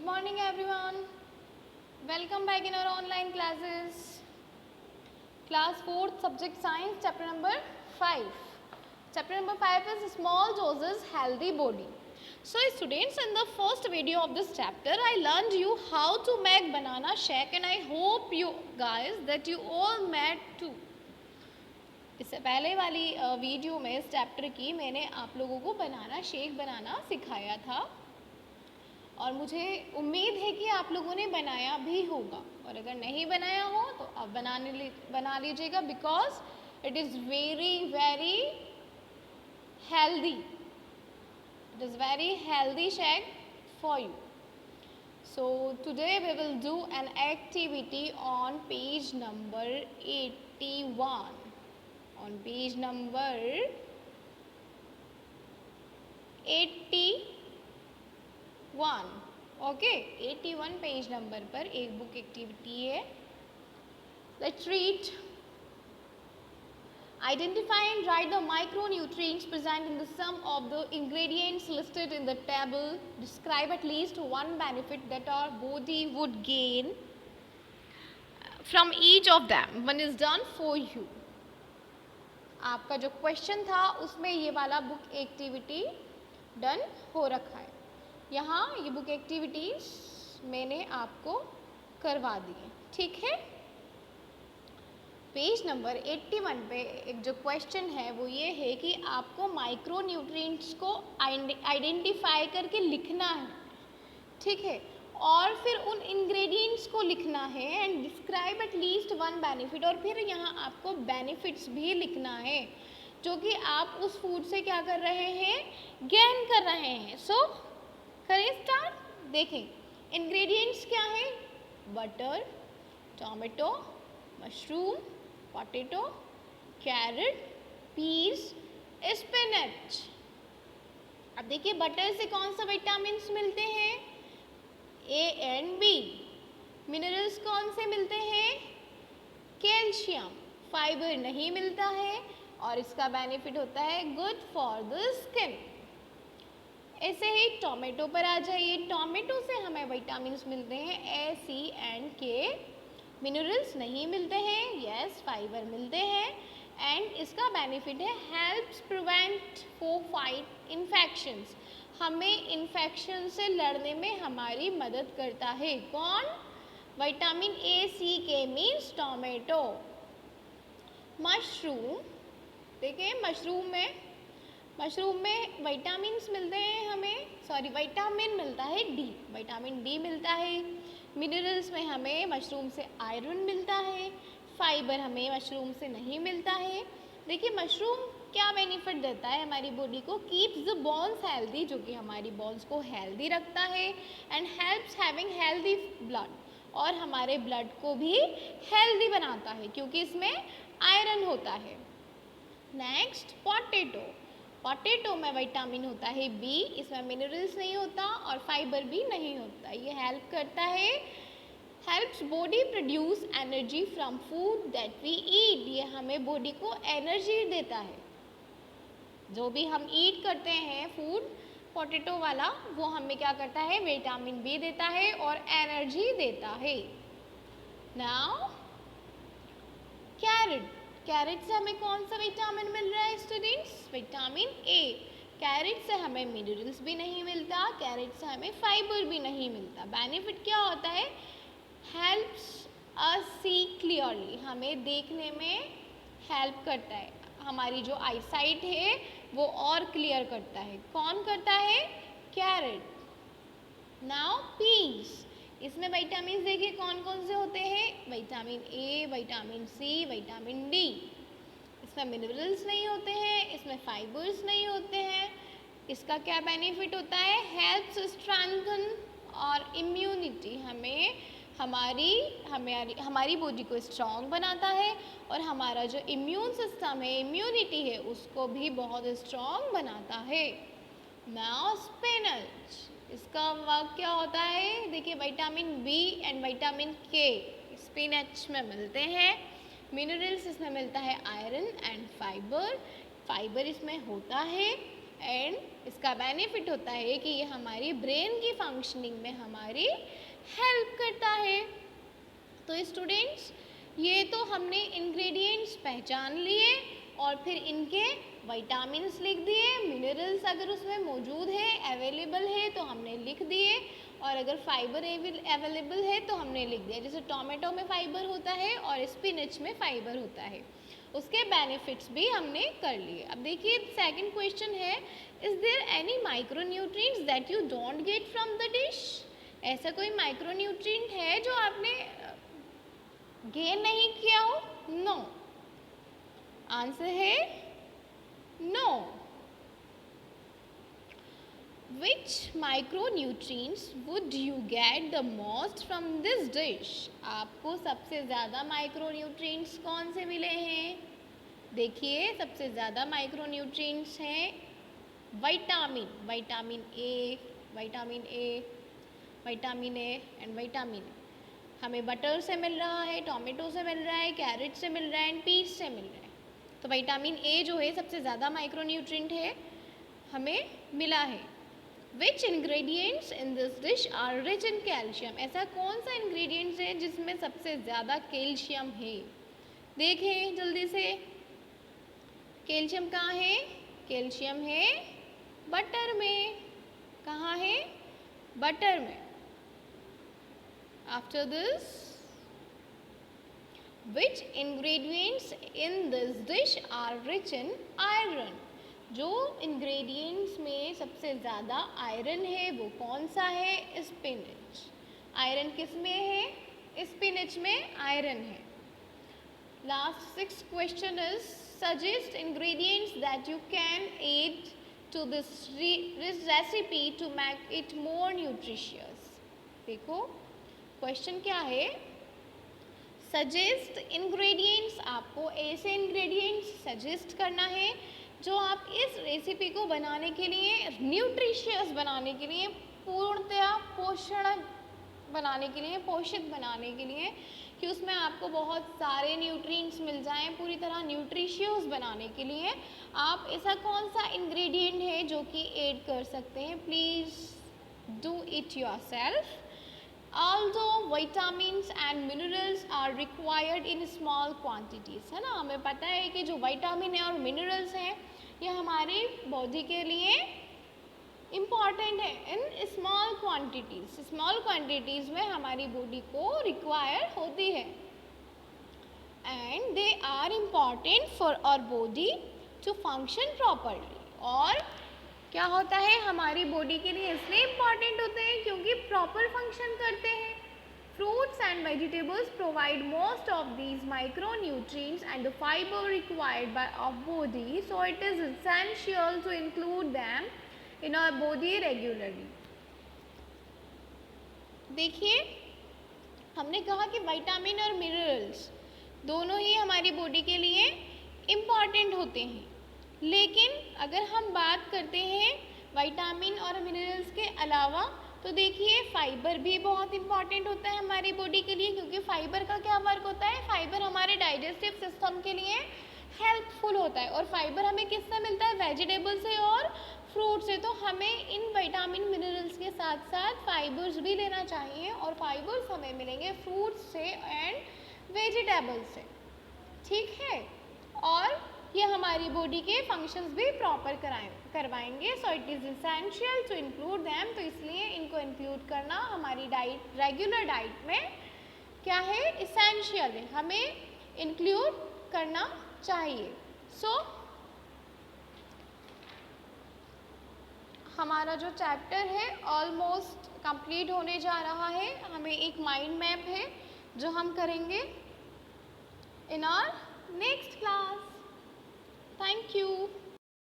Good morning everyone. Welcome back in our online classes. Class 4th subject science chapter number 5. Chapter number 5 is small doses healthy body. So students, in the first video of this chapter I learned you how to make banana shake and I hope you guys that you all made too. इससे पहले वाली video में इस chapter की मैंने आप लोगों को बनाना शेक बनाना सिखाया था और मुझे उम्मीद है कि आप लोगों ने बनाया भी होगा और अगर नहीं बनाया हो तो अब बना लीजिएगा because it is very very healthy. It is very healthy shake for you. So today we will do an activity on page number 81. On page number 81. Okay, 81 page number पर एक बुक एक्टिविटी है. Let's read. Identify and write the micronutrients present in the sum of the ingredients listed in the table. Describe at least one benefit that our body would gain from each of them. One is done for you. आपका जो question था उसमें ये वाला book activity done हो रखा है. यहाँ ये बुक एक्टिविटीज मैंने आपको करवा दी है. ठीक है. पेज नंबर 81 पे एक जो क्वेश्चन है वो ये है कि आपको माइक्रो न्यूट्रिएंट्स को आइडेंटिफाई करके लिखना है. ठीक है. और फिर उन इंग्रेडिएंट्स को लिखना है and describe at least one benefit. और फिर यहाँ आपको बेनिफिट्स भी लिखना है जो कि आप उस फूड से क्या कर रहे हैं, गेन कर रहे हैं. सो करें स्टार्ट. देखें इंग्रेडिएंट्स क्या हैं. Butter, tomato, mushroom, potato, carrot, peas, spinach. अब देखिए बटर से कौन सा विटामिन्स मिलते हैं, ए एंड बी. मिनरल्स कौन से मिलते हैं, कैल्शियम. फाइबर नहीं मिलता है और इसका बेनिफिट होता है गुड फॉर द स्किन. ऐसे ही टोमेटो पर आ जाइए. टोमेटो से हमें विटामिन्स मिलते हैं ए, सी एंड के. मिनरल्स नहीं मिलते हैं, यस फाइबर मिलते हैं एंड इसका बेनिफिट है helps prevent for fight infections. हमें इन्फेक्शन से लड़ने में हमारी मदद करता है. कौन, विटामिन ए, सी, के मीन्स टोमेटो. मशरूम, देखिए मशरूम में विटामिन्स मिलते हैं हमें, सॉरी विटामिन मिलता है डी. विटामिन डी मिलता है. मिनरल्स में हमें मशरूम से आयरन मिलता है. फाइबर हमें मशरूम से नहीं मिलता है. देखिए मशरूम क्या बेनिफिट देता है हमारी बॉडी को, कीप्स द बोन्स हेल्दी, जो कि हमारी बोन्स को हेल्दी रखता है and helps having healthy blood, और हमारे ब्लड को भी हेल्दी बनाता है क्योंकि इसमें आयरन होता है. Next potato. पोटैटो में विटामिन होता है बी. इसमें मिनरल्स नहीं होता और फाइबर भी नहीं होता. ये हेल्प करता है, helps body produce energy from food that we eat. ये हमें बॉडी को एनर्जी देता है. जो भी हम ईट करते हैं फूड पोटैटो वाला, वो हमें क्या करता है, विटामिन बी देता है और एनर्जी देता है. Now carat. कैरेट से हमें कौन सा विटामिन मिल रहा है स्टूडेंट्स, विटामिन ए. कैरेट से हमें मिनरल्स भी नहीं मिलता, कैरेट से हमें फाइबर भी नहीं मिलता. बेनिफिट क्या होता है, हेल्प्स अस सी क्लियरली, हमें देखने में हेल्प करता है. हमारी जो आईसाइट है वो और क्लियर करता है. कौन करता है, कैरेट. Now peas. इसमें विटामिन देखिए कौन कौन से होते हैं, vitamin A, vitamin C, vitamin D. इसमें मिनरल्स नहीं होते हैं, इसमें फाइबर्स नहीं होते हैं. इसका क्या बेनिफिट होता है, हेल्प्स स्ट्रेंथन और इम्यूनिटी, हमारी बॉडी को स्ट्रॉन्ग बनाता है और हमारा जो इम्यून सिस्टम है, इम्यूनिटी है, उसको भी बहुत स्ट्रॉन्ग बनाता है. Now spinach. इसका वर्क क्या होता है, देखिए विटामिन बी एंड विटामिन के स्पिनच में मिलते हैं. मिनरल्स इसमें मिलता है आयरन एंड फाइबर. फाइबर इसमें होता है एंड इसका बेनिफिट होता है कि ये हमारी ब्रेन की फंक्शनिंग में हमारी हेल्प करता है। तो स्टूडेंट्स, ये तो हमने इंग्रेडिएंट्स पहचान लिए और फिर इनके विटामिन्स लिख दिए, मिनरल्स अगर उसमें मौजूद है, अवेलेबल है तो हमने लिख दिए, और अगर फाइबर अवेलेबल है तो हमने लिख दिया। जैसे टोमेटो में फाइबर होता है और स्पिनच में फाइबर होता है, उसके बेनिफिट्स भी हमने कर लिए। अब देखिए सेकंड क्वेश्चन है, is there any micronutrients that you don't get from the dish? ऐसा कोई माइक्रोन्यूट्रिएंट है जो आपने गेन नहीं किया हो? नो। आंसर है no. Which micronutrients would you get the most from this dish? आपको सबसे ज़्यादा माइक्रोन्यूट्रिएंट्स कौन से मिले हैं? देखिए सबसे ज़्यादा माइक्रोन्यूट्रिएंट्स हैं vitamin, vitamin A, vitamin A, vitamin A and vitamin A. हमें बटर से मिल रहा है, टोमेटो से मिल रहा है, कैरेट से मिल रहा है एंड पीच से मिल रहा है। तो विटामिन ए जो है सबसे ज़्यादा माइक्रोन्यूट्रिएंट है, हमें मिला है। Which ingredients in this dish are rich in calcium? ऐसा कौन सा ingredients है जिसमें सबसे ज़्यादा कैल्शियम है? देखें जल्दी से, कैल्शियम कहाँ है? कैल्शियम है बटर में। कहाँ है? बटर में। After this, which ingredients in this dish are rich in iron? जो इंग्रेडिएंट्स में सबसे ज़्यादा आयरन है वो कौन सा है? स्पिनच। आयरन किस में है? स्पिनच में आयरन है। Last six question is, suggest ingredients that you can add to this recipe to make it more nutritious. देखो क्वेश्चन क्या है, सजेस्ट इंग्रेडिएंट्स, आपको ऐसे इंग्रेडिएंट्स सजेस्ट करना है जो आप इस रेसिपी को बनाने के लिए, न्यूट्रिशियस बनाने के लिए, पूर्णतया पोषण बनाने के लिए, पोषित बनाने के लिए, कि उसमें आपको बहुत सारे न्यूट्रिएंट्स मिल जाएं, पूरी तरह न्यूट्रिशियस बनाने के लिए आप ऐसा कौन सा इंग्रेडिएंट है जो कि ऐड कर सकते हैं? Please do it yourself. Although vitamins and minerals are required in small quantities, है ना, हमें पता है कि जो विटामिन है और मिनरल्स हैं ये हमारी बॉडी के लिए इम्पॉर्टेंट है in small quantities. Small quantities में हमारी बॉडी को रिक्वायर होती है and they are important for our body to function properly. और क्या होता है, हमारी बॉडी के लिए इसलिए इम्पॉर्टेंट होते हैं क्योंकि प्रॉपर फंक्शन करते हैं। Fruits and vegetables provide most of these micronutrients and the fibre required by our body, so it is essential to include them in our body regularly. देखिए हमने कहा कि विटामिन और मिनरल्स दोनों ही हमारी बॉडी के लिए इम्पॉर्टेंट होते हैं, लेकिन अगर हम बात करते हैं विटामिन और मिनरल्स के अलावा तो देखिए फाइबर भी बहुत इम्पॉर्टेंट होता है हमारी बॉडी के लिए, क्योंकि फाइबर का क्या वर्क होता है? फाइबर हमारे डाइजेस्टिव सिस्टम के लिए हेल्पफुल होता है। और फाइबर हमें किससे मिलता है? वेजिटेबल से और फ्रूट से। तो हमें इन विटामिन मिनरल्स के साथ साथ फाइबर्स भी लेना चाहिए, और फाइबर्स हमें मिलेंगे फ्रूट्स से एंड वेजिटेबल्स से, ठीक है। और ये हमारी बॉडी के फंक्शंस भी प्रॉपर करवाएंगे। So it is essential to include them, तो इसलिए इनको इंक्लूड करना हमारी डाइट, रेगुलर डाइट में क्या है? इसेंशियल है, हमें इंक्लूड करना चाहिए। सो हमारा जो चैप्टर है ऑलमोस्ट कंप्लीट होने जा रहा है। हमें एक माइंड मैप है जो हम करेंगे in our next class. Thank you.